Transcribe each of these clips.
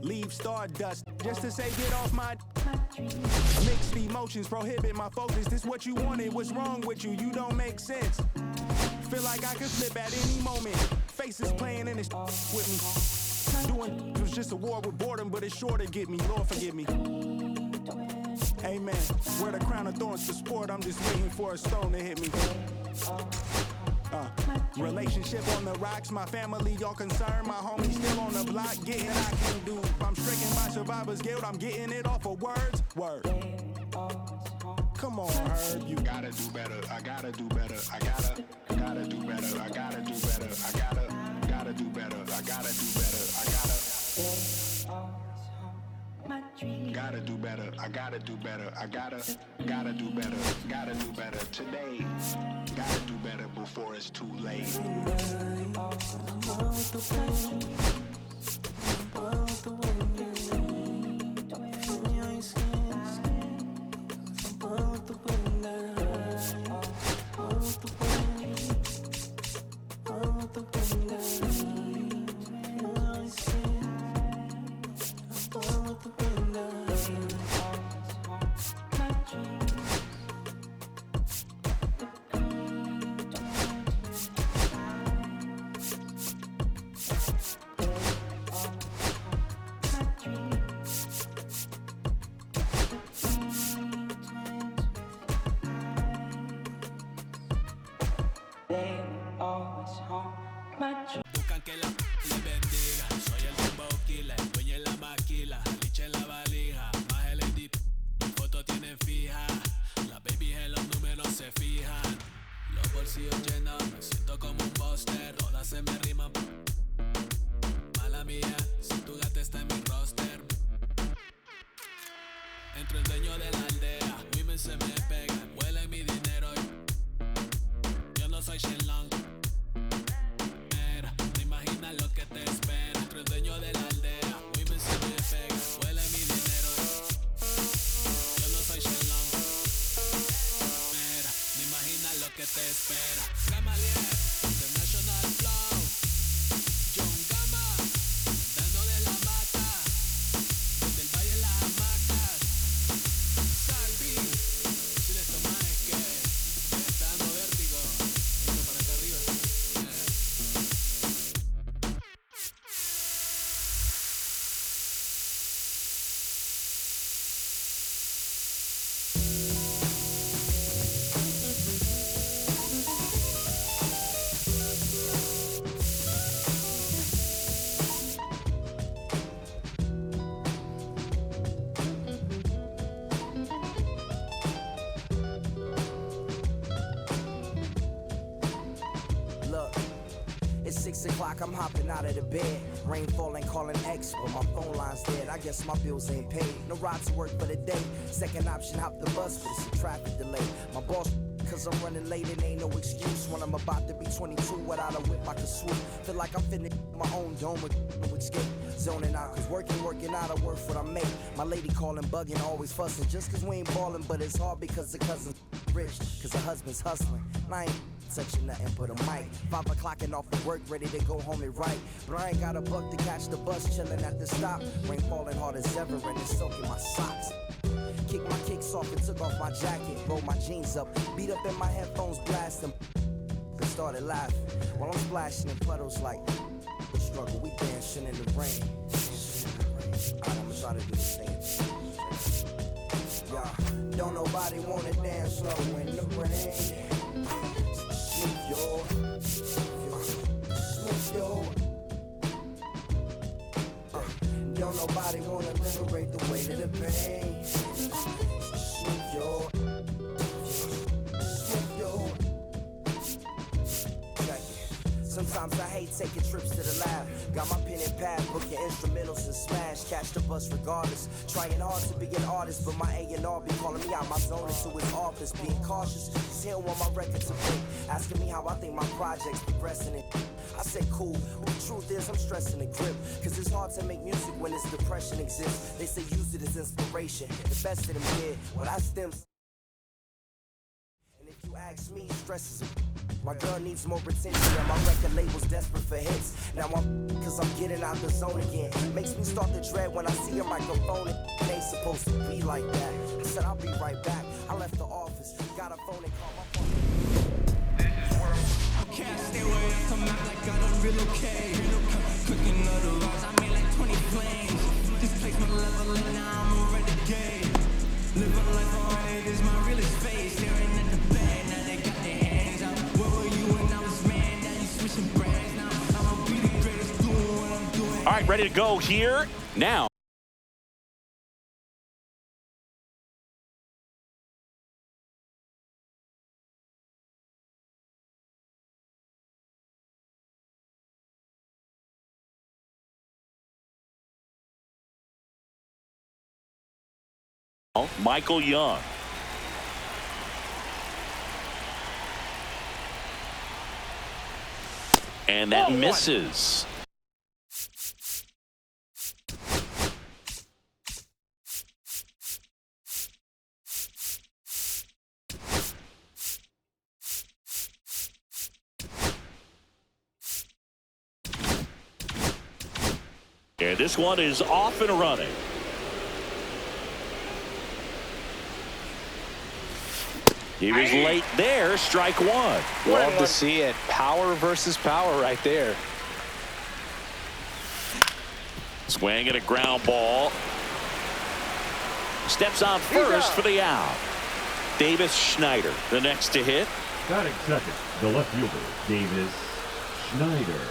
leave stardust just to say get off my. Mixed emotions prohibit my focus. This what you wanted, what's wrong with you? You don't make sense. Feel like I could flip at any moment. Faces playing in this with me. Doing it was just a war with boredom, but it's sure to get me. Lord forgive me. Amen. Wear the crown of thorns for sport. I'm just waiting for a stone to hit me. Relationship on the rocks, my family all concerned. My homies still on the block, getting I can do. I'm stricken by survivor's guilt, I'm getting it off of words. Word. Come on, Herb, you gotta do better. I gotta do better. I gotta do better. I gotta do better. I gotta do better. I gotta do better. I gotta do better. I gotta do better. I gotta do better. Gotta do better today. Gotta do better before it's too late. Buscan que la les bendiga. Soy el rumbo killer, dueño en la maquila, liche en la valija, más el edit, foto tienen fija. Las babies en los números se fijan. Los bolsillos llenos, me siento como un buster. Todas se me riman. Mala mía, si tu gata está en mi roster. Entro el dueño de la aldea, women se me pegan, huelen mi dinero. Yo no soy Shenlong. Lo que te espera, entre el dueño de la aldea, women se me pega, huele mi dinero. Yo no soy Shenlong. Mira, me imagina lo que te espera. Gamaliel, International Flow, John Gama, dando de la mata, desde el valle las hamacas. Salvi, si les tomas es que me está dando vértigo. Yendo para acá arriba. It's 6 o'clock, I'm hopping out of the bed. Rain falling, calling X, but my phone line's dead. I guess my bills ain't paid. No ride to work for the day. Second option, hop the bus, but it's a traffic delay. My boss, cause I'm running late, it ain't no excuse. When I'm about to be 22, without a whip I can swoop. Feel like I'm finna my own dome with no escape. Zoning out, cause working out, I work what I make. My lady calling, bugging, always fussing. Just cause we ain't ballin', but it's hard because the cousin's rich. Cause the husband's hustling. And I ain't touching nothing but a mic. 5 o'clock and off of work, ready to go home and write. But I ain't got a buck to catch the bus, chillin' at the stop. Rain falling hard as ever and it's soaking my socks. Kicked my kicks off and took off my jacket. Rolled my jeans up, beat up in my headphones, blasting. Then started laughing while I'm splashing in puddles like the struggle. We dancing in the rain. Alright, I'ma try to do this thing. Yeah, don't nobody wanna dance slow in the rain. Smooth yo, smooth yo. Don't nobody wanna liberate the weight of the pain. Smooth yo, smooth yo. Sometimes I hate taking trips to the lab. Got my pen and pad, booking instrumentals and smash. Catch the bus regardless. Trying hard to be an artist, but my A&R be calling me out my zone into his office. Being cautious, cause he don't want my record to break. Asking me how I think my project's progressing and I say cool, but the truth is I'm stressing the grip. Cause it's hard to make music when this depression exists. They say use it as inspiration. The best of them did, well that's them. And if you ask ask me, stresses. My girl needs more attention and my record label's desperate for hits. Now I'm cause I'm getting out the zone again. Makes me start to dread when I see a microphone. It ain't supposed to be like that. I said I'll be right back. I left the office, got a phone and called my phone. Can't stay away, I come out like I don't relocate. Cooking otherwise, I made like 20 flames. This place my level and now I'm a renegade. Living life on it is my realest phase. Staring at the bed, now they got their hands out. Where were you when I was man? Now you switching brands. Now I'ma be the greatest doing what I'm doing. All right, ready to go here now. Michael Young. And that misses. And this one is off and running. He was late there, strike one. Love to see it. Power versus power right there. Swing at a ground ball. Steps on first for the out. Davis Schneider, the next to hit. Batting second, the left fielder, Davis Schneider.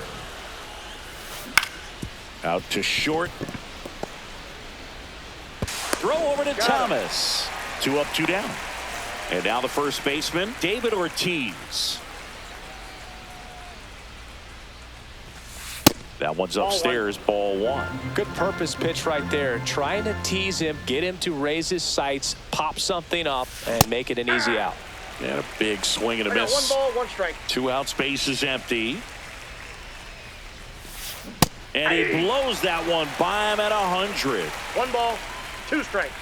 Out to short. Throw over to Thomas. 2 up, 2 down. And now the first baseman, David Ortiz. That one's upstairs, ball one. Good purpose pitch right there. Trying to tease him, get him to raise his sights, pop something up, and make it an easy out. And a big swing and a miss. 1 ball, 1 strike. 2 out, space is empty. And he blows that one by him at 100. 1 ball, 2 strikes.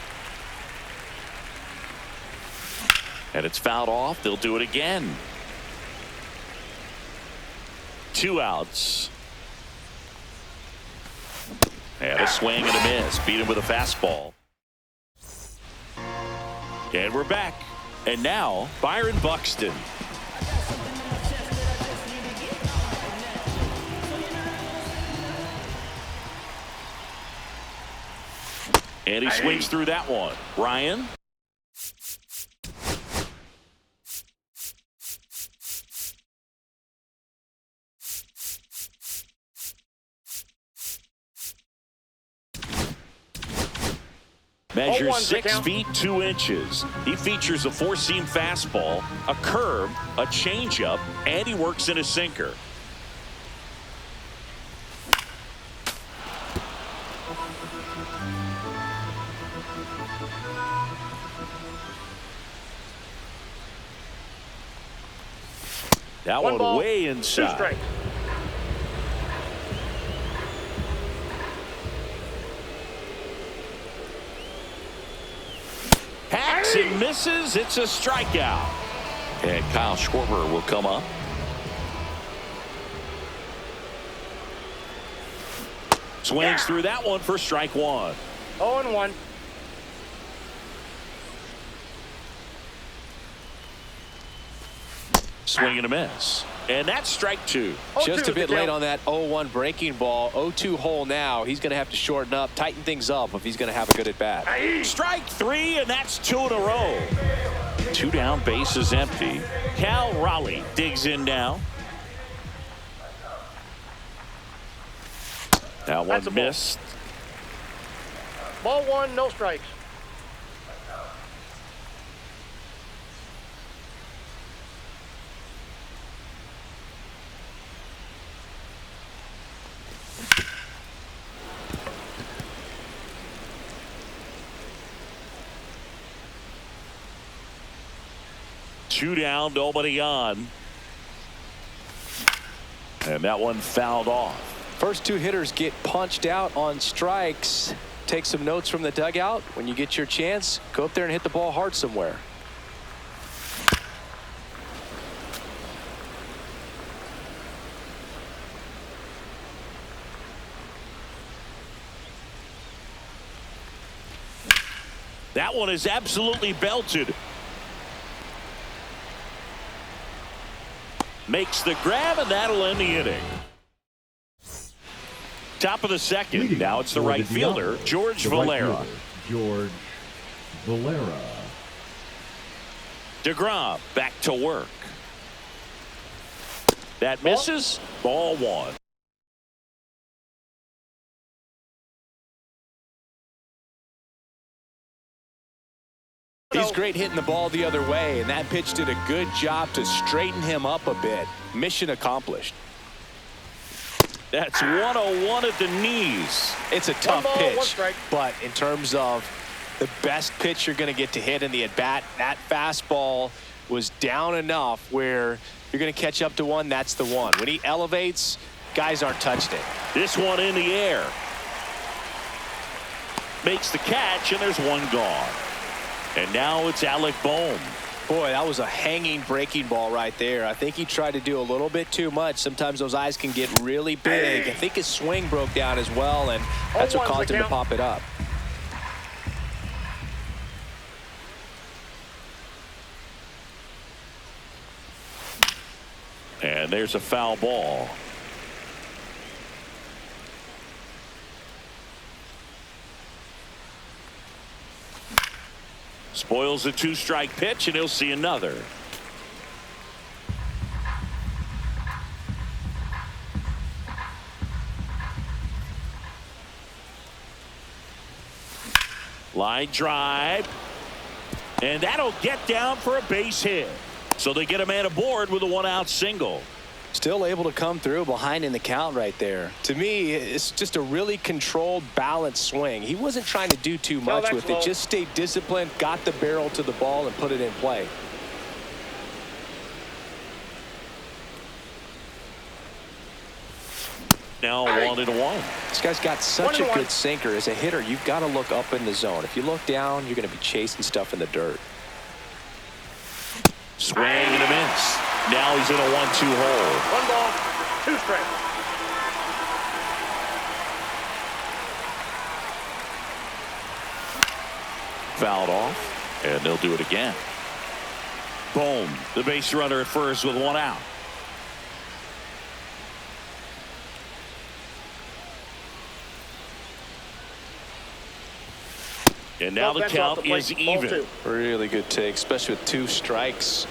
And it's fouled off. They'll do it again. 2 outs. And a swing and a miss. Beat him with a fastball. And we're back. And now, Byron Buxton. And he swings through that one. Ryan. Measures 6 feet 2 inches. He features a 4-seam fastball, a curve, a changeup, and he works in a sinker. That one ball, way 2 inside. strikes. Hacks and misses. It's a strikeout. And Kyle Schwarber will come up. Swings through that one for strike one. 0-1. Swing and a miss. And that's strike 2. Just a bit late on that 0-1 breaking ball. 0-2 hole now. He's going to have to shorten up, tighten things up if he's going to have a good at bat. Strike 3, and that's 2 in a row. 2 down, base is empty. Cal Raleigh digs in now. That one missed. Ball 1, no strikes. Two down, nobody on. And that one fouled off. First 2 hitters get punched out on strikes. Take some notes from the dugout. When you get your chance, go up there and hit the ball hard somewhere. That one is absolutely belted. Makes the grab, and that'll end the inning. Top of the second. Now it's the right fielder, George Valera. George Valera. DeGrom back to work. That misses. Ball one. He's great hitting the ball the other way, and that pitch did a good job to straighten him up a bit. Mission accomplished. That's 101 at the knees. It's a tough One ball, one pitch, strike. but in terms of the best pitch you're going to get to hit in the at-bat, that fastball was down enough where you're going to catch up to one, that's the one. When he elevates, guys aren't touching it. This one in the air. Makes the catch, and there's one gone. And now it's Alec Bohm. Boy, that was a hanging breaking ball right there. I think he tried to do a little bit too much. Sometimes those eyes can get really big. I think his swing broke down as well, and that's what caused him to pop it up. And there's a foul ball. Spoils a two-strike pitch, and he'll see another. Line drive. And that'll get down for a base hit. So they get a man aboard with a one-out single. Still able to come through behind in the count right there. To me, it's just a really controlled, balanced swing. He wasn't trying to do too much with it. Just stayed disciplined, got the barrel to the ball, and put it in play. Now 1-1. This guy's got such a good sinker. As a hitter, you've got to look up in the zone. If you look down, you're going to be chasing stuff in the dirt. Swing and a miss. Now he's in a 1-2 hole. 1 ball, 2 strikes. Fouled off, and they'll do it again. Boom. The base runner at first with 1 out. And now the count is even. Really good take, especially with 2 strikes.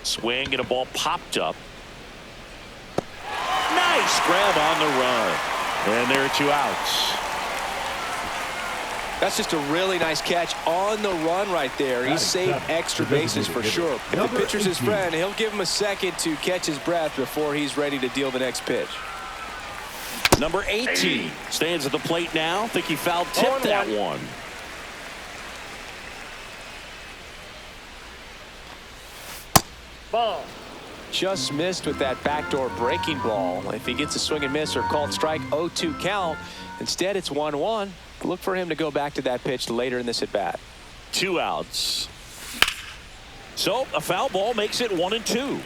Swing and a ball popped up. Nice grab on the run. And there are 2 outs. That's just a really nice catch on the run right there. He saved extra bases for sure. If the pitcher's his friend, he'll give him a second to catch his breath before he's ready to deal the next pitch. Number 18 stands at the plate now. Think he foul tipped that one. Ball. Just missed with that backdoor breaking ball. If he gets a swing and miss or called strike, 0-2 count. Instead, it's 1-1. Look for him to go back to that pitch later in this at bat. 2 outs. So a foul ball makes it 1-2.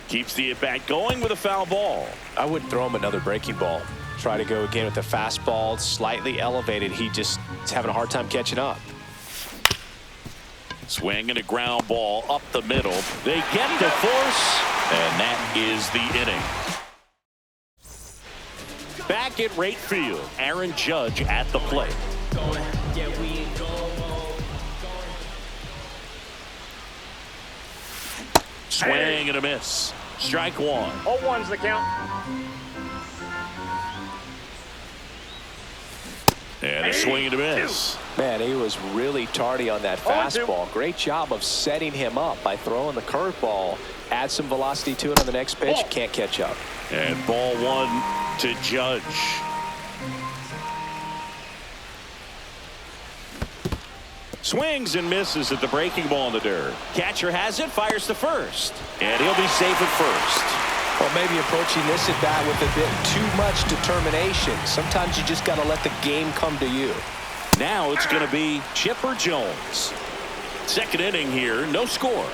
Keeps the at-bat going with a foul ball. I wouldn't throw him another breaking ball. Try to go again with the fastball, slightly elevated. He just is having a hard time catching up. Swing and a ground ball up the middle. They get the force, and that is the inning. Back at right field, Aaron Judge at the plate. Swing and a miss. Strike 1. 0-1's the count. And a swing and a miss. Man, he was really tardy on that fastball. Great job of setting him up by throwing the curveball. Add some velocity to it on the next pitch. Can't catch up. And ball 1 to Judge. Swings and misses at the breaking ball in the dirt. Catcher has it, fires to first. And he'll be safe at first. Well, maybe approaching this at bat with a bit too much determination. Sometimes you just got to let the game come to you. Now it's going to be Chipper Jones. Second inning here, no score.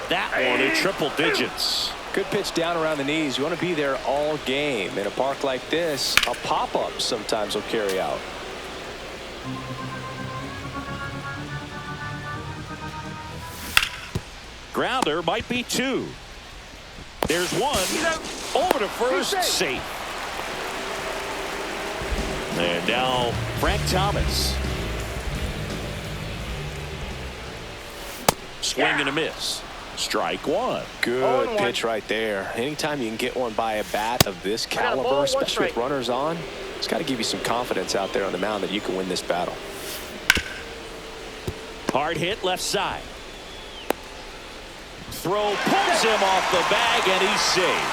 That one in triple digits. Good pitch down around the knees. You want to be there all game. In a park like this, a pop-up sometimes will carry out. Grounder might be two. There's one. Over to first, safe. And now Frank Thomas. Swing and a miss. Strike one. Good pitch right there. Anytime you can get one by a bat of this caliber, especially with runners on, it's got to give you some confidence out there on the mound that you can win this battle. Hard hit left side. Throw pulls him off the bag, and he's safe.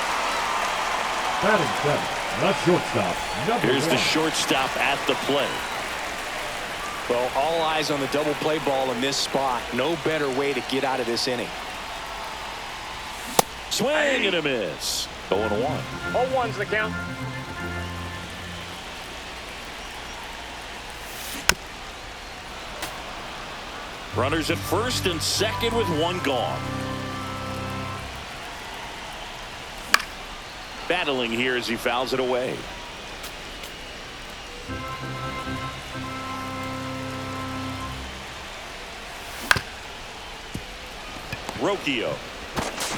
Batting 7, the shortstop. Here's the shortstop at the plate. Well, all eyes on the double play ball in this spot. No better way to get out of this inning. Swing and a miss. 0-1. 0-1's the count. Runners at first and second with one gone. Battling here as he fouls it away. Rocchio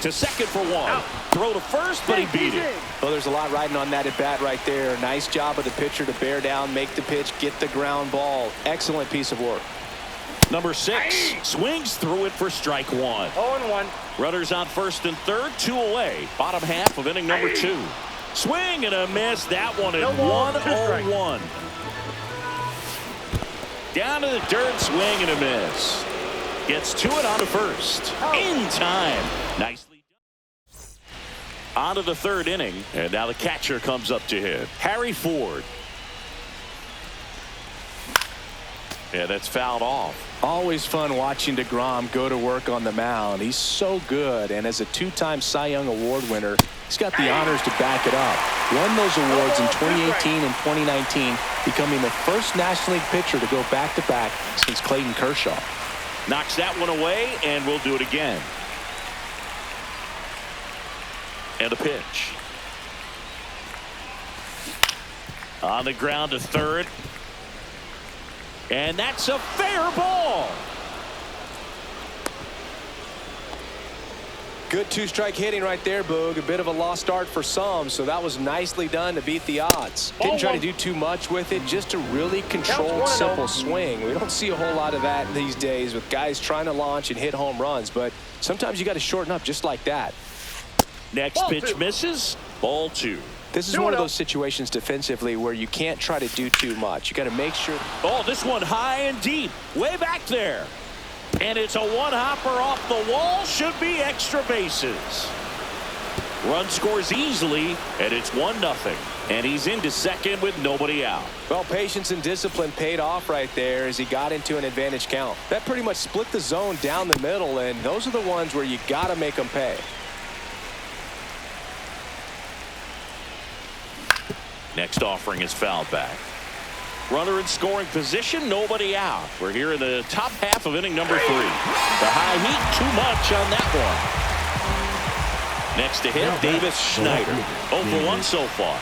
to second for one. Throw to first, but he beat it. Well, there's a lot riding on that at bat right there. Nice job of the pitcher to bear down, make the pitch, get the ground ball. Excellent piece of work. Number 6 swings through it for strike one. 0-1. Runners on first and third, 2 away. Bottom half of inning number 2. Swing and a miss. That one at 1-0-1. Down to the dirt, swing and a miss. Gets to it on to first. In time. Nicely done. On to the third inning, and now the catcher comes up to hit. Harry Ford. Yeah, that's fouled off. Always fun watching DeGrom go to work on the mound. He's so good, and as a 2-time Cy Young Award winner, he's got the honors to back it up. Won those awards in 2018 and 2019, becoming the first National League pitcher to go back-to-back since Clayton Kershaw. Knocks that one away, and we'll do it again. And a pitch. On the ground to third. And that's a fair ball. Good 2-strike hitting right there, Boog. A bit of a lost start for some, so that was nicely done to beat the odds. Didn't try to do too much with it, just a really controlled, simple swing. We don't see a whole lot of that these days with guys trying to launch and hit home runs, but sometimes you got to shorten up just like that. Next pitch misses. Ball 2. This is one of those situations defensively where you can't try to do too much. You got to make sure. Oh, this one high and deep, way back there. And it's a one-hopper off the wall. Should be extra bases. Run scores easily, and it's 1-0. And he's into second with nobody out. Well, patience and discipline paid off right there as he got into an advantage count. That pretty much split the zone down the middle, and those are the ones where you got to make them pay. Next offering is fouled back. Runner in scoring position, nobody out. We're here in the top half of inning number 3. The high heat, too much on that one. Next to hit, Davis Schneider. 0 for 1 so far.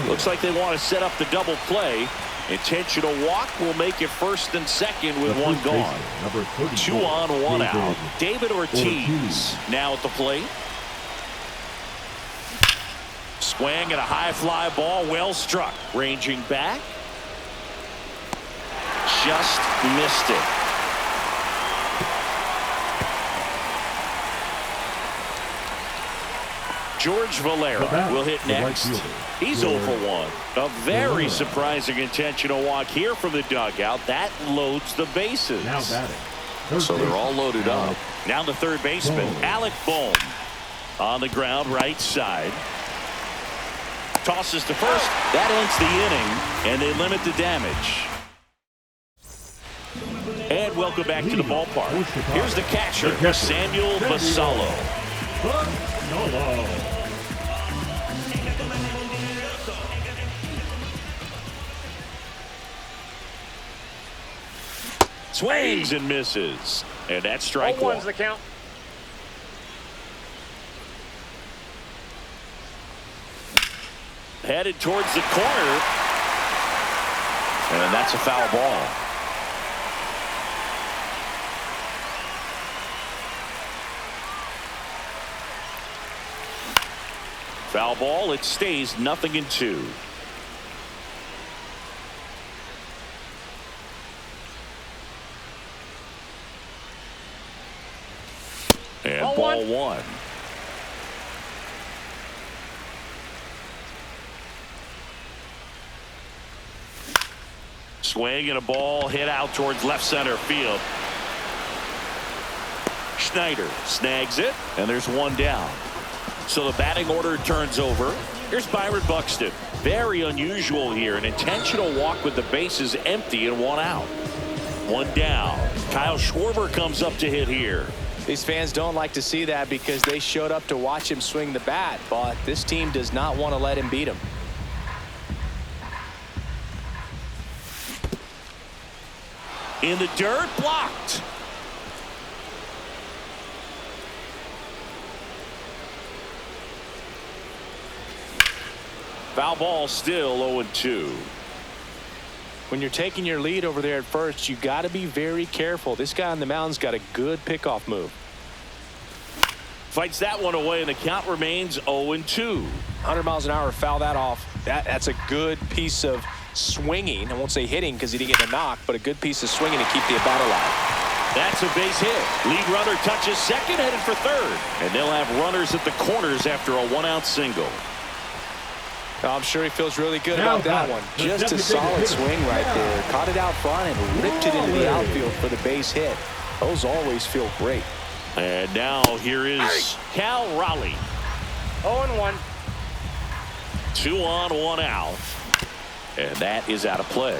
Looks like they want to set up the double play. Intentional walk will make it first and second with one gone. 2 on, 1 out. David Ortiz now at the plate. Swing and a high fly ball, well struck. Ranging back. Just missed it. George Valera will hit next. He's 0 for 1. A very surprising intentional walk here from the dugout. That loads the bases. Now batting. So they're all loaded up. Now the third baseman, Alec Bohm. On the ground, right side. Tosses to first. That ends the inning, and they limit the damage. And welcome back to the ballpark. Here's the catcher, Samuel Basallo. Swings and misses. And that's strike 0-1's one. the count. Headed towards the corner. And that's a foul ball. Foul ball. It stays 0-2. And ball one. Swing and a ball hit out towards left center field. Schneider snags it, and there's one down. So the batting order turns over. Here's Byron Buxton. Very unusual here. An intentional walk with the bases empty and one out. One down. Kyle Schwarber comes up to hit here. These fans don't like to see that because they showed up to watch him swing the bat, but this team does not want to let him beat him. In the dirt, blocked. Foul ball, still 0-2. When you're taking your lead over there at first, you got to be very careful. This guy on the mound's got a good pickoff move. Fights that one away, and the count remains 0-2. 100 miles an hour, foul that off. That's a good piece of swinging. I won't say hitting because he didn't get a knock, but a good piece of swinging to keep the at bat alive. That's a base hit. Lead runner touches second, headed for third. And they'll have runners at the corners after a one-out single. I'm sure he feels really good about that one. Just a solid swing right there. Caught it out front and ripped it into the outfield for the base hit. Those always feel great. And now here is Cal Raleigh. 0-1. 2 on, 1 out. And that is out of play.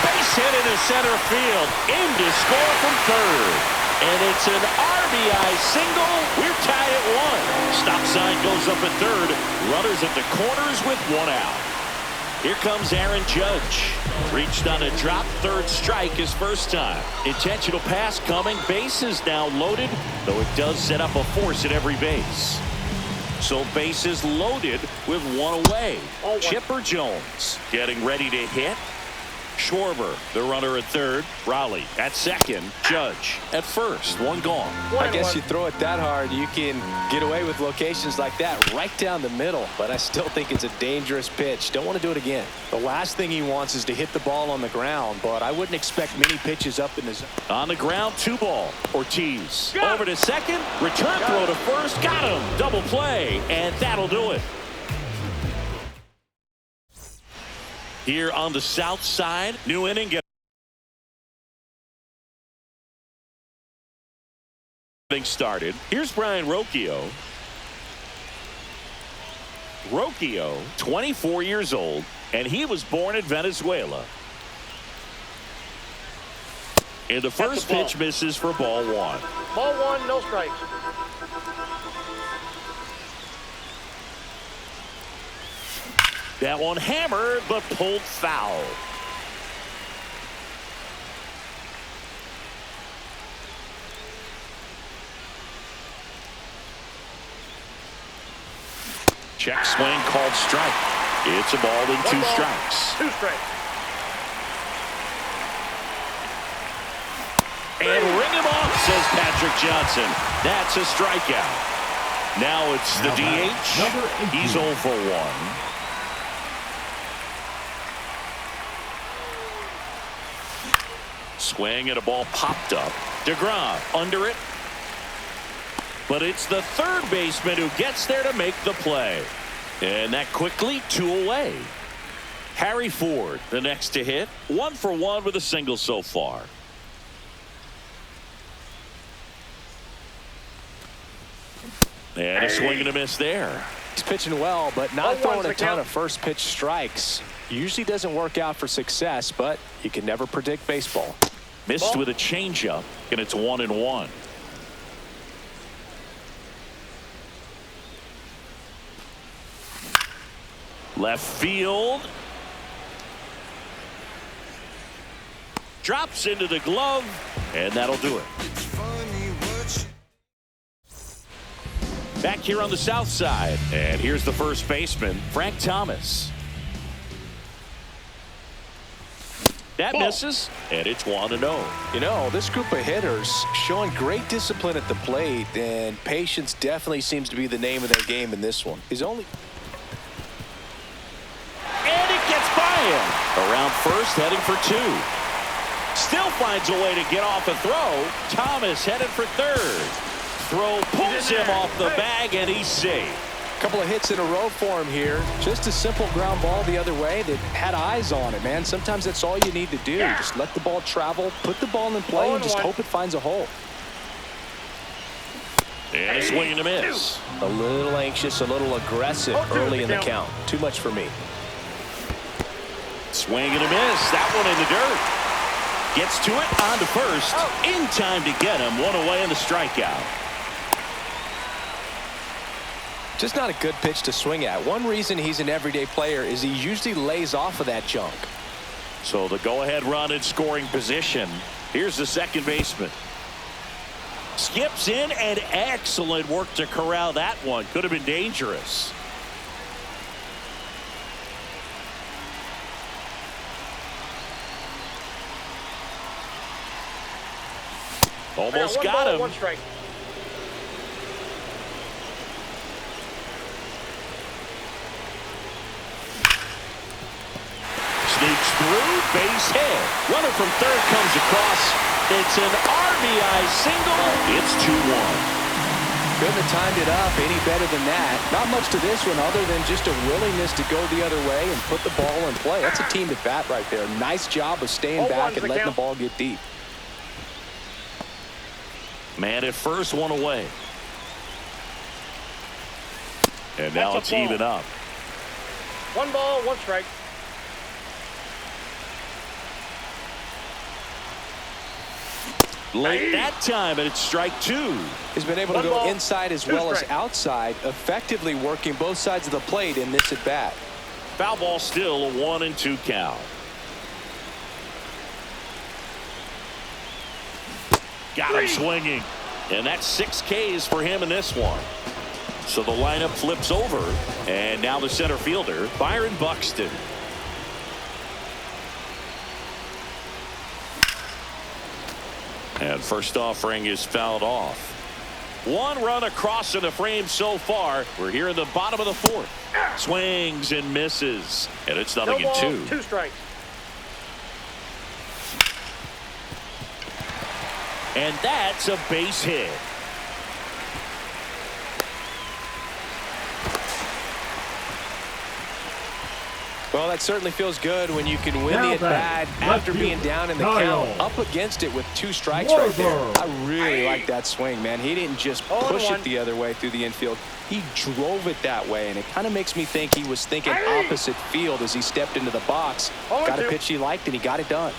Base hit into center field. In to score from third. And it's an RBI single. We're tied at 1. Stop sign goes up at third. Runners at the corners with 1 out. Here comes Aaron Judge. Reached on a drop, third strike his first time. Intentional pass coming. Bases now loaded, though it does set up a force at every base. So bases loaded with 1 away. Chipper Jones getting ready to hit. Schwarber, the runner at third. Raleigh at second. Judge at first. 1 gone. I guess you throw it that hard, you can get away with locations like that right down the middle. But I still think it's a dangerous pitch. Don't want to do it again. The last thing he wants is to hit the ball on the ground, but I wouldn't expect many pitches up in the zone. On the ground, 2 ball. Ortiz over to second. Return throw to first. Got him. Double play. And that'll do it. Here on the south side, new inning getting started. Here's Brian Rocchio. Rocchio, 24 years old, and he was born in Venezuela. And the first pitch misses for ball 1. Ball 1, no strikes. That one hammered, but pulled foul. Check swing called strike. It's a ball and 2 strikes. 2 strikes. And ring him off, says Patrick Johnson. That's a strikeout. Now it's the DH. He's 0 for 1. Swing and a ball popped up. DeGrom under it. But it's the third baseman who gets there to make the play. And that quickly 2 away. Harry Ford, the next to hit. 1 for 1 with a single so far. And a swing and a miss there. He's pitching well, but not throwing a ton of first pitch strikes. Usually doesn't work out for success, but you can never predict baseball. Missed with a changeup, and it's 1-1. Left field. Drops into the glove, and that'll do it. Back here on the south side, and here's the first baseman, Frank Thomas. That misses, and it's 1-0. You know, this group of hitters showing great discipline at the plate, and patience definitely seems to be the name of their game in this one. He's only... And it gets by him. Around first, heading for 2. Still finds a way to get off a throw. Thomas headed for third. Throw pulls him off the bag, and he's safe. Couple of hits in a row for him here. Just a simple ground ball the other way that had eyes on it, man. Sometimes that's all you need to do. Just let the ball travel, put the ball in play, and just hope it finds a hole. And a swing and a miss. A little anxious, a little aggressive early in the count. Too much for me. Swing and a miss. That one in the dirt. Gets to it, on to first. In time to get him. One away in the strikeout. Just not a good pitch to swing at. One reason he's an everyday player is he usually lays off of that junk. So the go-ahead run in scoring position. Here's the second baseman. Skips in, and excellent work to corral that one. Could have been dangerous. Almost got him. 1 strike. Sneaks through, base hit. Runner from third comes across. It's an RBI single. It's 2-1. Couldn't have timed it up any better than that. Not much to this one other than just a willingness to go the other way and put the ball in play. That's a team at bat right there. Nice job of staying back and letting the ball get deep. Man at first, one away. And now it's even up. 1 ball, 1 strike. Late that time, and it's strike 2. He's been able to go inside as well as outside, effectively working both sides of the plate in this at bat. Foul ball still, a 1-2 count. Got him swinging. And that's 6 Ks for him in this one. So the lineup flips over. And now the center fielder, Byron Buxton. And first offering is fouled off. 1 run across in the frame so far. We're here in the bottom of the 4th. Swings and misses. And it's 0-2. 2 strikes. And that's a base hit. Well, that certainly feels good when you can win the at-bat after being down in the count. Up against it with 2 strikes right there. I really like that swing, man. He didn't just push it the other way through the infield. He drove it that way, and it kind of makes me think he was thinking opposite field as he stepped into the box. Got a pitch he liked, and he got it done.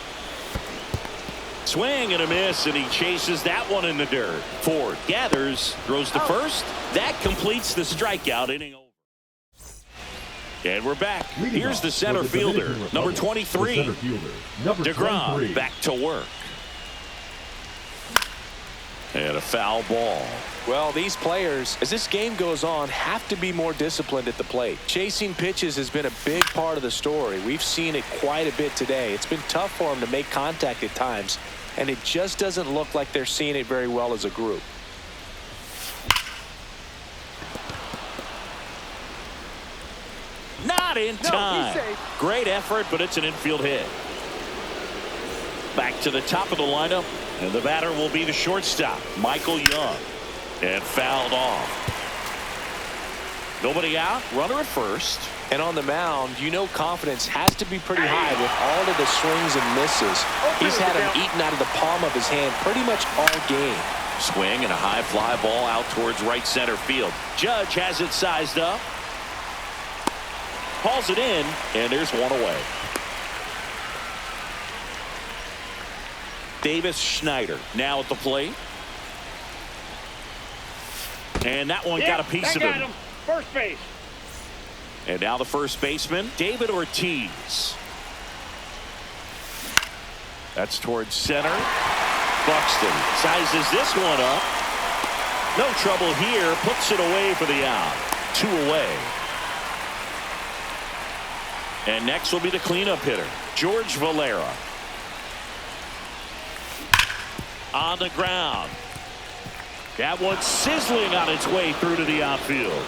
Swing and a miss, and he chases that one in the dirt. Ford gathers, throws to first. That completes the strikeout inning over. And we're back. Here's the center fielder, number 23. DeGrom back to work. And a foul ball. Well, these players, as this game goes on, have to be more disciplined at the plate. Chasing pitches has been a big part of the story. We've seen it quite a bit today. It's been tough for them to make contact at times, and it just doesn't look like they're seeing it very well as a group. Not in time. Great effort, but it's an infield hit. Back to the top of the lineup, and the batter will be the shortstop, Michael Young. And fouled off. Nobody out, runner at first. And on the mound, you know confidence has to be pretty high with all of the swings and misses. He's had them eaten out of the palm of his hand pretty much all game. Swing and a high fly ball out towards right center field. Judge has it sized up. Hauls it in, and there's one away. Davis Schneider now at the plate. And that one got a piece of him. First base. And now the first baseman, David Ortiz. That's towards center. Buxton sizes this one up. No trouble here. Puts it away for the out. 2 away. And next will be the cleanup hitter, George Valera. On the ground. That one sizzling on its way through to the outfield.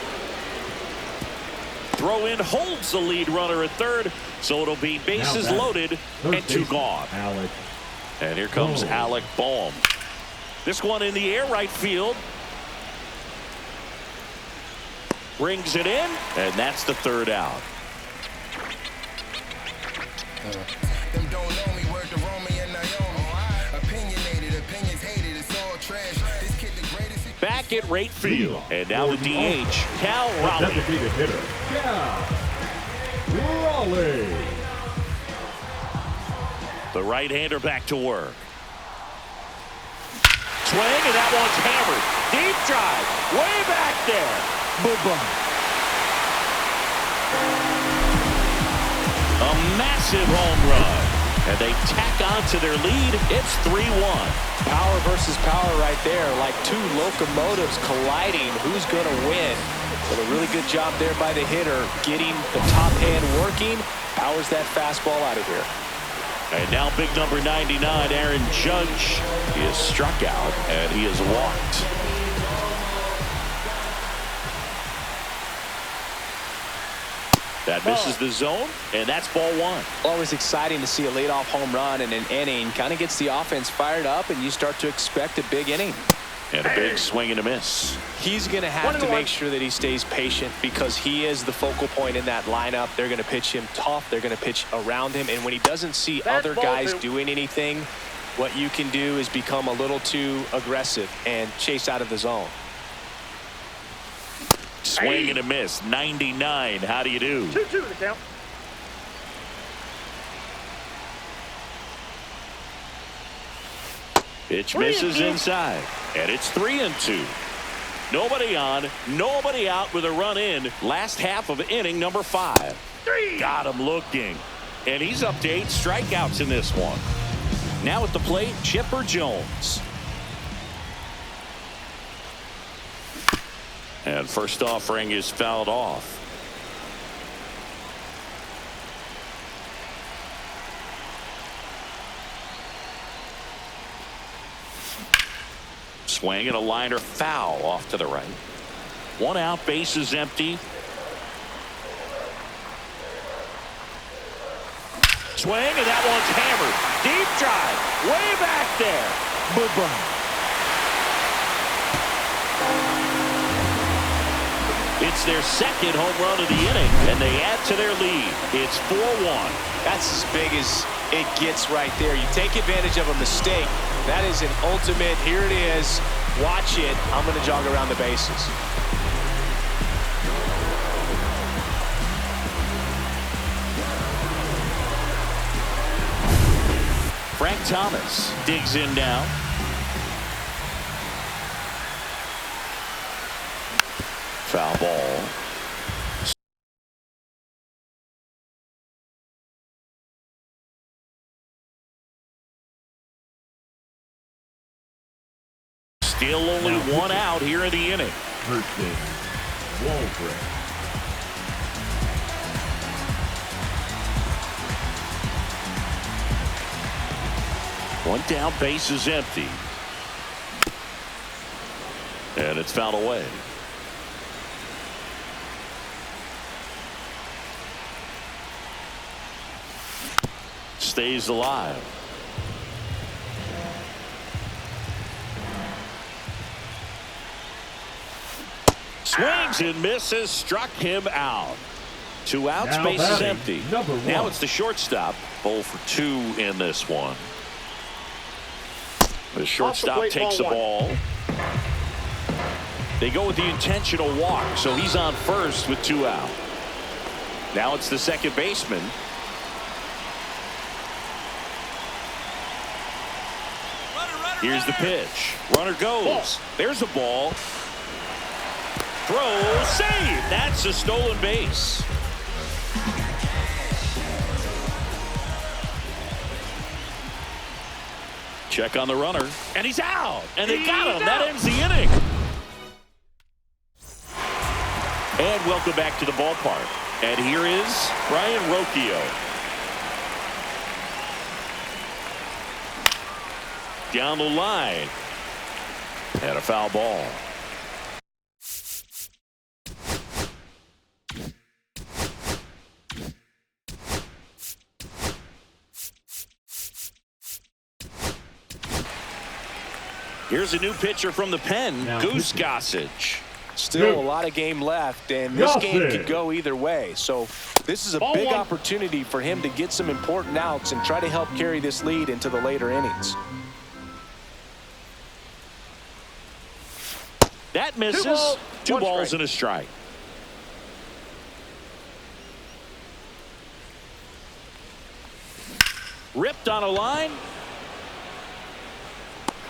Throw in holds the lead runner at third, so it'll be bases loaded and 2 gone. And here comes Alec Bohm. This one in the air, right field. Brings it in, and that's the 3rd out. Them don't know me, word to Romy and Naomi. Opinionated, opinions hated, it's all trash. This kid the greatest. Back at right field. And now the DH, Cal Raleigh. Designated hitter, Cal Raleigh. The right-hander back to work. Swing, and that one's hammered. Deep drive, way back there. Boom. A massive home run. And they tack on to their lead. It's 3-1. Power versus power right there, like 2 locomotives colliding. Who's going to win? But a really good job there by the hitter, getting the top hand working. Powers that fastball out of here. And now big number 99, Aaron Judge. He is struck out, and he is walked. That misses the zone, and that's ball 1. Always exciting to see a leadoff home run in an inning. Kind of gets the offense fired up, and you start to expect a big inning. And a big swing and a miss. He's going to have to make sure that he stays patient because he is the focal point in that lineup. They're going to pitch him tough. They're going to pitch around him. And when he doesn't see other guys doing anything, what you can do is become a little too aggressive and chase out of the zone. Swing and a miss. 99. How do you do? 2-2 the count. Pitch misses inside, and it's 3-2. Nobody on, nobody out with a run in. Last half of inning number 5. Got him looking, and he's up to 8 strikeouts in this one. Now at the plate, Chipper Jones. And first offering is fouled off. Swing and a liner foul off to the right. 1 out, base is empty. Swing, and that one's hammered. Deep drive, way back there. Boom. It's their 2nd home run of the inning, and they add to their lead. It's 4-1. That's as big as it gets right there. You take advantage of a mistake. That is an ultimate. Here it is. Watch it. I'm going to jog around the bases. Frank Thomas digs in now. Foul ball. Still only 1 out here in the inning. Versus Waldron. One down, base is empty. And it's fouled away. Stays alive. Swings and misses, struck him out. 2 outs, Now base is batting, empty. number 1. Now it's the shortstop. 0 for 2 in this one. The shortstop plate, takes the ball. They go with the intentional walk, so he's on first with 2 out. Now it's the second baseman. Here's the pitch. Runner goes. There's the ball. Throw, save. That's a stolen base. Check on the runner, and he's out. And they got him. That ends the inning. And welcome back to the ballpark. And here is Brian Rocchio. Down the line. And a foul ball. Here's a new pitcher from the pen, Goose Gossage. Still a lot of game left, and this game could go either way. So this is a big opportunity for him to get some important outs and try to help carry this lead into the later innings. That misses. Two balls and a strike. Ripped on a line.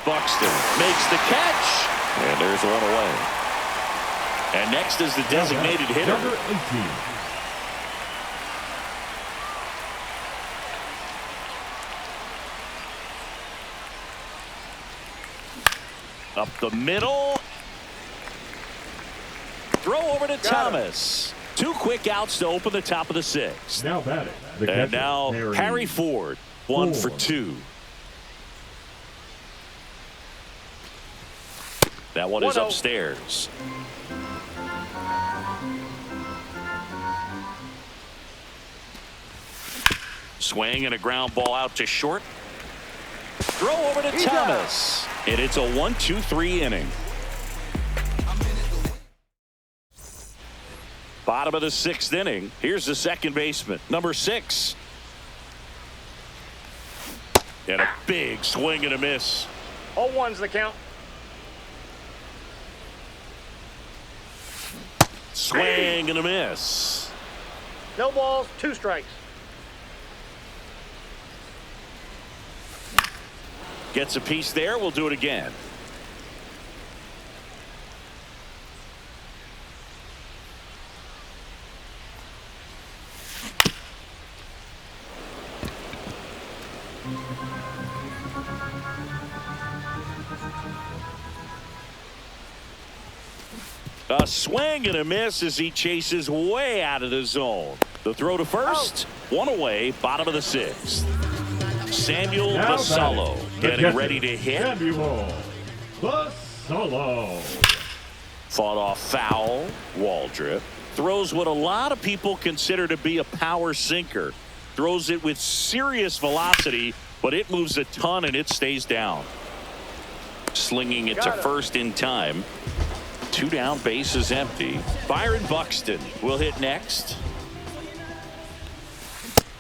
Buxton makes the catch. And there's one away. And next is the designated hitter. Number 18. Up the middle. Throw over to Thomas. 2 quick outs to open the top of the 6th. Now batting. And now Harry Ford, 1 for 2. That one is upstairs. Swing and a ground ball out to short. Throw over to Thomas. And it's a 1-2-3 inning. Bottom of the 6th inning. Here's the second baseman, number 6. And a big swing and a miss. 0-1's the count. Swing and a miss. No balls, 2 strikes. Gets a piece there. We'll do it again. A swing and a miss as he chases way out of the zone. The throw to first. One away, bottom of the 6th. Samuel Basallo getting ready to hit. Samuel Basallo. Fought off foul. Waldrop throws what a lot of people consider to be a power sinker. Throws it with serious velocity, but it moves a ton and it stays down. Slinging it to first in time. 2 down, bases empty. Byron Buxton will hit next.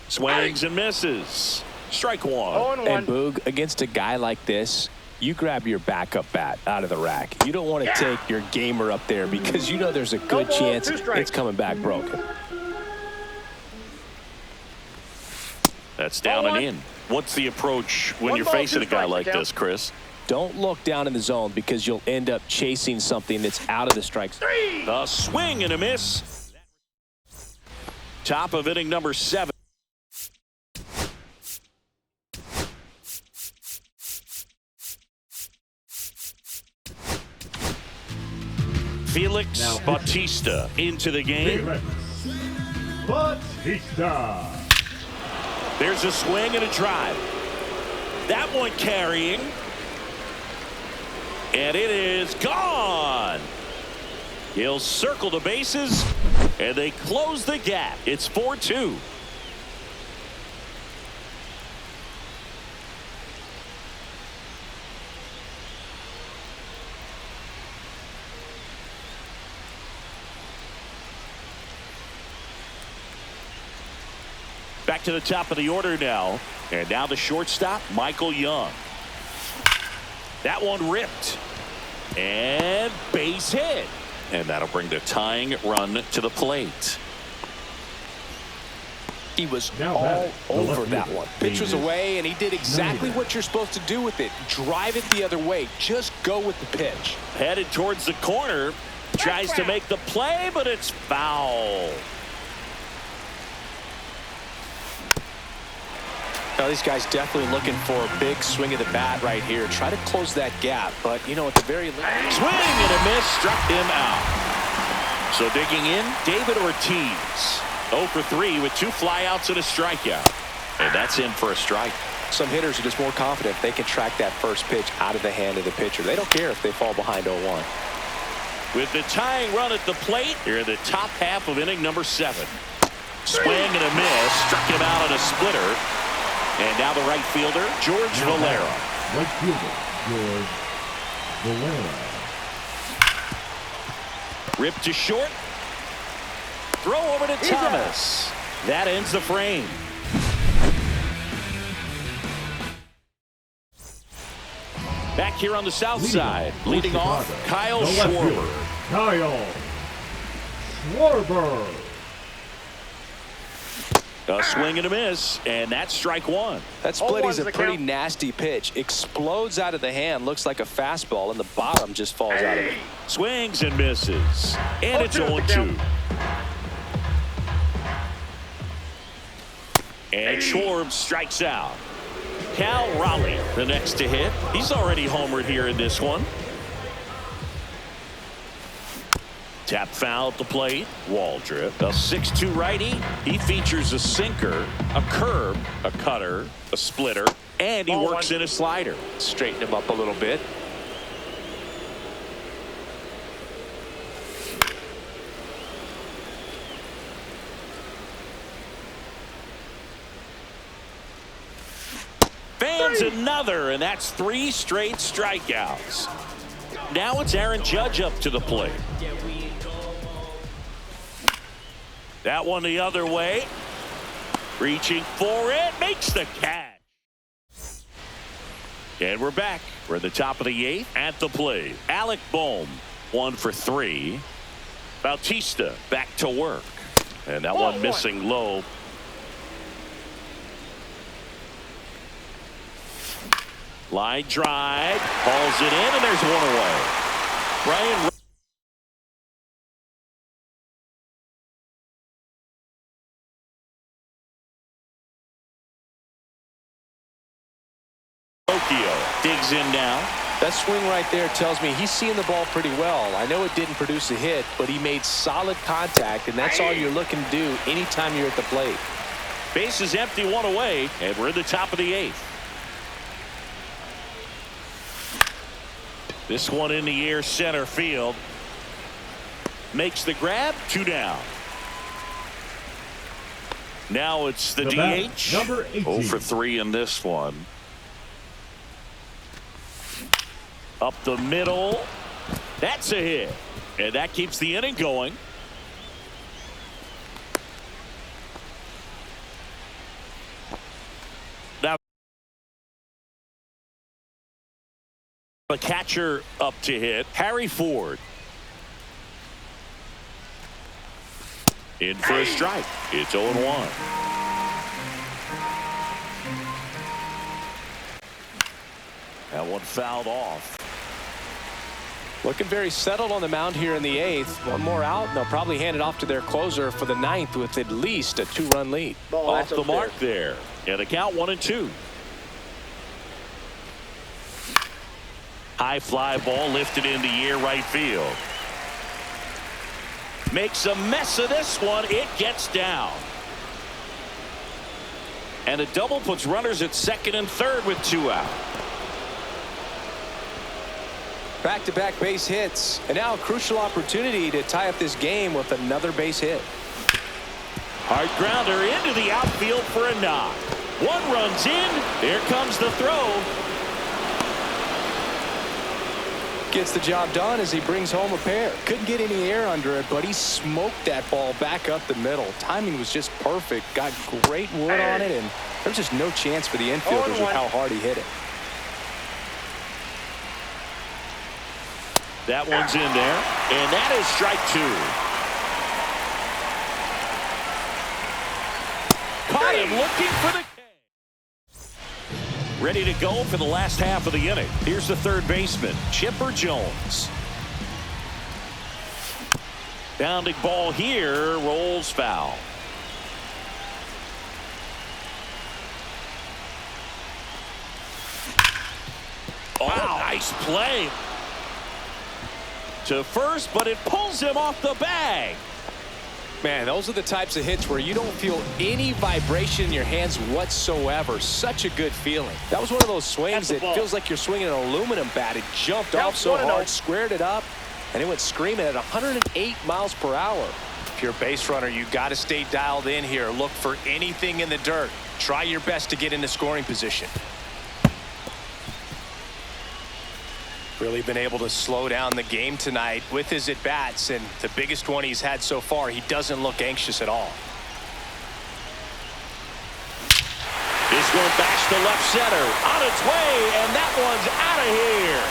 Swings and misses. Strike 1. And Boog, against a guy like this, you grab your backup bat out of the rack. You don't want to take your gamer up there because you know there's a good chance it's coming back broken. That's down and in. What's the approach when you're facing a guy like this, Chris? Don't look down in the zone because you'll end up chasing something that's out of the strike zone. A swing and a miss. Top of inning number 7. Felix Bautista into the game. Felix Bautista. There's a swing and a drive. That one carrying. And it is gone. He'll circle the bases, and they close the gap. It's 4-2. Back to the top of the order now. And now the shortstop, Michael Young. That one ripped. And base hit. And that'll bring the tying run to the plate. He was all over that one. Pitch was away, and he did exactly what you're supposed to do with it. Drive it the other way. Just go with the pitch. Headed towards the corner. Tries to make the play, but it's foul. Now, these guys definitely looking for a big swing of the bat right here. Try to close that gap, but, you know, at the very least. Swing and a miss, struck him out. So digging in, David Ortiz. 0 for 3 with 2 flyouts and a strikeout. And that's in for a strike. Some hitters are just more confident if they can track that first pitch out of the hand of the pitcher. They don't care if they fall behind 0-1. With the tying run at the plate, here in the top half of inning number 7. Swing and a miss, struck him out on a splitter. And now the right fielder, George Valera. Right fielder, George Valera. Ripped to short. Throw over to Thomas. That ends the frame. Back here on the south side, leading off, Kyle Schwarber. Kyle Schwarber. A swing and a miss, and that's strike 1. That split is a pretty nasty pitch. Explodes out of the hand, looks like a fastball, and the bottom just falls out of it. Swings and misses, and it's 0-2. And Schwarber strikes out. Cal Raleigh, the next to hit. He's already homered here in this one. Tap foul at the plate. Waldrop, a 6'2 righty. He features a sinker, a curve, a cutter, a splitter, and he works in a slider. Straighten him up a little bit. Fans another, and that's 3 straight strikeouts. Now it's Aaron Judge up to the plate. That one the other way. Reaching for it. Makes the catch. And we're back. We're at the top of the 8th at the plate. Alec Bohm, 1 for 3. Bautista back to work. And that one missing low. Line drive. Hauls it in, and there's one away. Brian digs in now. That swing right there tells me he's seeing the ball pretty well. I know it didn't produce a hit, but he made solid contact, and that's all you're looking to do anytime you're at the plate. Base is empty, 1 away, and we're in the top of the 8th. This one in the air, center field. Makes the grab, 2 down. Now it's the DH. Number 18. 0 for 3 in this one. Up the middle. That's a hit. And that keeps the inning going. Now the catcher up to hit. Harry Ford. In for a strike. It's 0-1. That one fouled off. Looking very settled on the mound here in the 8th. One more out, and they'll probably hand it off to their closer for the 9th with at least a 2-run lead. Off the mark there. And the count 1-2. High fly ball lifted in the air, right field. Makes a mess of this one. It gets down. And a double puts runners at second and third with 2 out. Back-to-back base hits, and now a crucial opportunity to tie up this game with another base hit. Hard grounder into the outfield for a knock. 1 runs in. Here comes the throw. Gets the job done as he brings home a pair. Couldn't get any air under it, but he smoked that ball back up the middle. Timing was just perfect. Got great wood on it, and there's just no chance for the infielders with how hard he hit it. That one's in there, and that is strike 2. Caught him looking for the K. Ready to go for the last half of the inning. Here's the third baseman, Chipper Jones. Bounding ball here, rolls foul. Oh, nice play. To first, but it pulls him off the bag. Man, those are the types of hits where you don't feel any vibration in your hands whatsoever. Such a good feeling. That was one of those swings that feels like you're swinging an aluminum bat. It jumped off so hard, squared it up, and it went screaming at 108 miles per hour. If you're a base runner, you got to stay dialed in here. Look for anything in the dirt. Try your best to get into scoring position. Really been able to slow down the game tonight with his at-bats, and the biggest one he's had so far, he doesn't look anxious at all. This one backs to left center. On its way, and that one's out of here.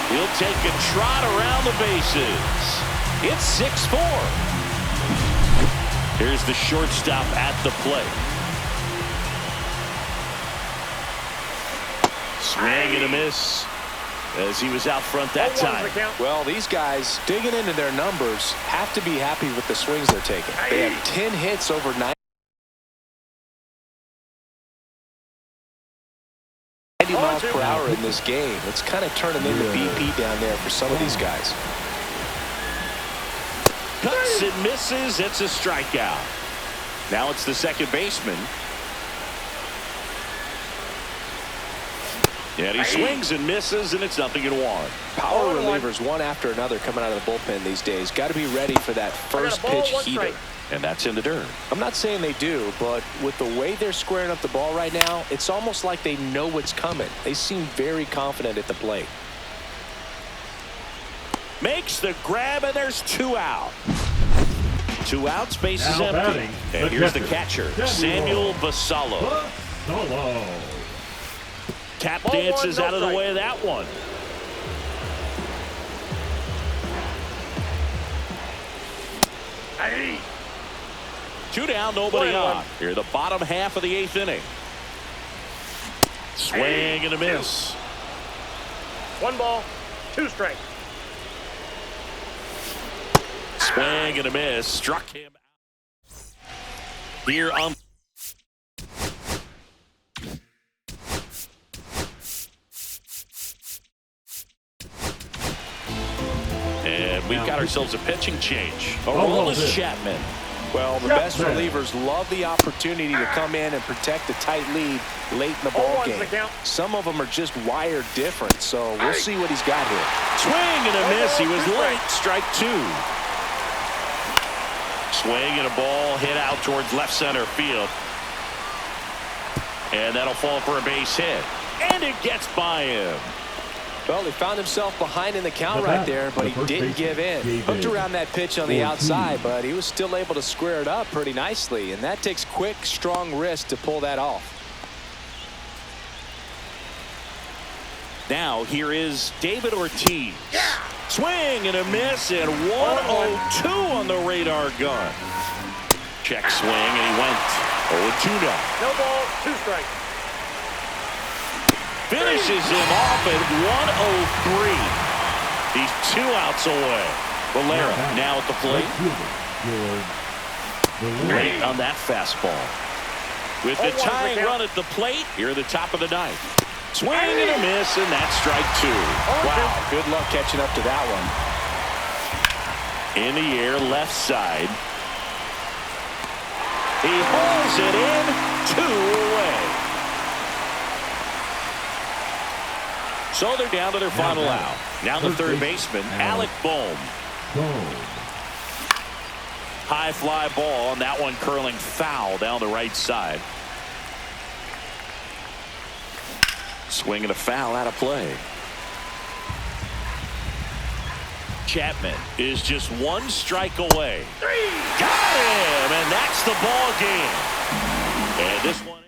He'll take a trot around the bases. It's 6-4. Here's the shortstop at the plate. Swing and a miss as he was out front that time. Well, these guys digging into their numbers have to be happy with the swings they're taking. They have 10 hits over 90 miles per hour in this game. It's kind of turning into BP down there for some of these guys. Cuts and misses. It's a strikeout. Now it's the second baseman. And he swings and misses, and it's 0-1. Power relievers one after another coming out of the bullpen these days. Got to be ready for that first pitch heater. And that's in the dirt. I'm not saying they do, but with the way they're squaring up the ball right now, it's almost like they know what's coming. They seem very confident at the plate. Makes the grab, and there's 2 out. 2 outs, base is empty. And here's the catcher, Samuel Vassallo. Tap dances out of the way of that one. Hey. 2 down, nobody on. Here, the bottom half of the 8th inning. Swing and a miss. 1 ball, 2 strikes. Swing and a miss. Struck him out. Here on. And we've got ourselves a pitching change. Aroldis Chapman. Well, the best relievers love the opportunity to come in and protect a tight lead late in the ball game. Some of them are just wired different, so we'll see what he's got here. Swing and a miss. He was late. Strike 2. Swing and a ball hit out towards left center field. And that'll fall for a base hit. And it gets by him. Well, he found himself behind in the count right there, but he didn't give in. Hooked around that pitch on the outside, but he was still able to square it up pretty nicely, and that takes quick, strong wrist to pull that off. Now here is David Ortiz. Swing and a miss, and 1-0-2 on the radar gun. Check swing, and he went 0-2 now. No ball, 2 strikes. Finishes him off at 1-0-3. He's 2 outs away. Valera now at the plate. Great on that fastball. With the tying run at the plate, here at the top of the 9th. Swing and a miss, and that's strike 2. Wow, good luck catching up to that one. In the air, left side. He holds it in, 2 away. So they're down to their final out. Now the third baseman, Alec Bohm. High fly ball, and that one curling foul down the right side. Swing and a foul out of play. Chapman is just 1 strike away. Got him, and that's the ball game. And this one.